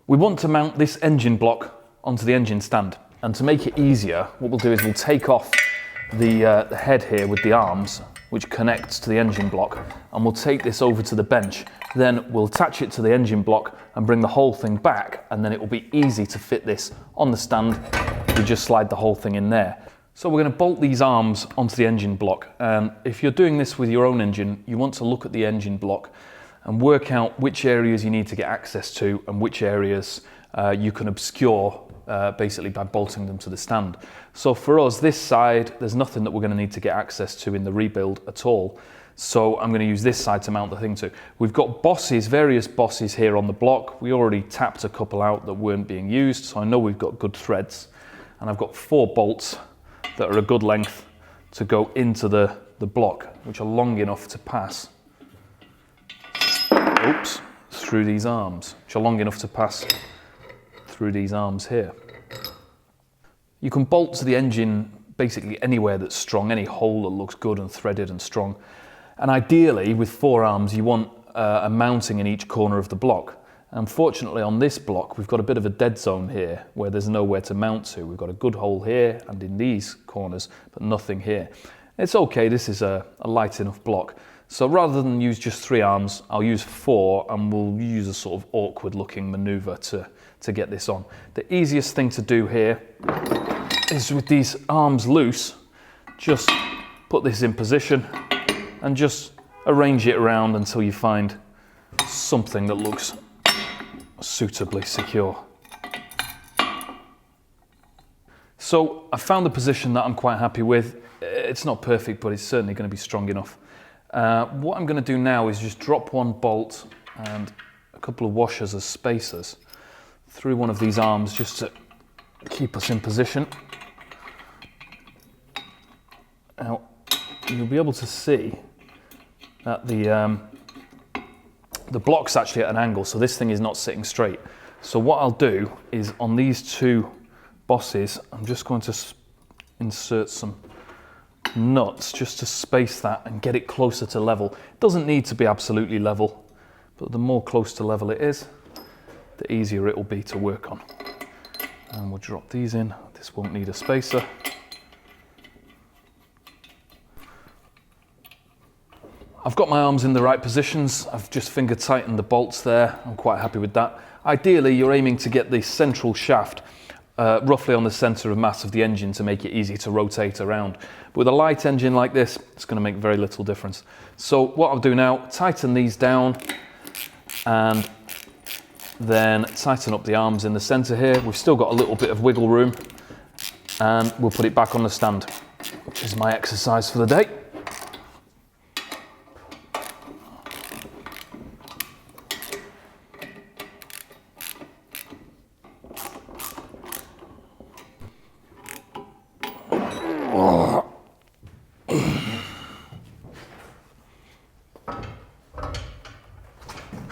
We want to mount this engine block onto the engine stand. And to make it easier, what we'll do is we'll take off the head here with the arms, which connects to the engine block, and we'll take this over to the bench. Then we'll attach it to the engine block and bring the whole thing back, and then it will be easy to fit this on the stand. We just slide the whole thing in there. So we're going to bolt these arms onto the engine block. If you're doing this with your own engine, you want to look at the engine block and work out which areas you need to get access to and which areas you can obscure basically by bolting them to the stand. So for us, this side, there's nothing that we're going to need to get access to in the rebuild at all. So I'm going to use this side to mount the thing to. We've got bosses, various bosses here on the block. We already tapped a couple out that weren't being used, so I know we've got good threads. And I've got 4 bolts that are a good length to go into the block, which are long enough to pass through these arms, through these arms here. You can bolt to the engine basically anywhere that's strong, any hole that looks good and threaded and strong. And ideally, with 4 arms, you want a mounting in each corner of the block. Unfortunately, on this block, we've got a bit of a dead zone here where there's nowhere to mount to. We've got a good hole here and in these corners, but nothing here. It's okay, this is a light enough block. So rather than use just 3 arms, I'll use 4, and we'll use a sort of awkward looking maneuver to get this on. The easiest thing to do here is with these arms loose, just put this in position and just arrange it around until you find something that looks suitably secure. So I found the position that I'm quite happy with. It's not perfect, but it's certainly going to be strong enough. What I'm going to do now is just drop 1 bolt and a couple of washers as spacers through one of these arms just to keep us in position. Now you'll be able to see that the block's actually at an angle, so this thing is not sitting straight. So what I'll do is on these 2 bosses, I'm just going to insert some nuts just to space that and get it closer to level. It doesn't need to be absolutely level, but the more close to level it is, the easier it will be to work on. And we'll drop these in. This won't need a spacer. I've got my arms in the right positions. I've just finger tightened the bolts there. I'm quite happy with that. Ideally, you're aiming to get the central shaft roughly on the center of mass of the engine to make it easy to rotate around. But with a light engine like this, it's going to make very little difference. So what I'll do now, tighten these down and then tighten up the arms in the center here. We've still got a little bit of wiggle room, and we'll put it back on the stand, which is my exercise for the day.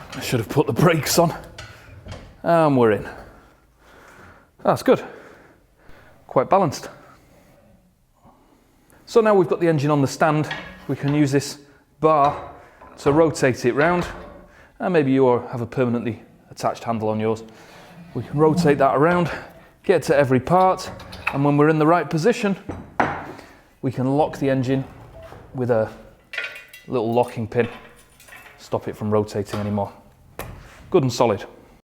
I should have put the brakes on. And we're in. That's good. Quite balanced. So now we've got the engine on the stand, we can use this bar to rotate it round. And maybe you have a permanently attached handle on yours. We can rotate that around, get to every part, and when we're in the right position, we can lock the engine with a little locking pin, stop it from rotating anymore. Good and solid.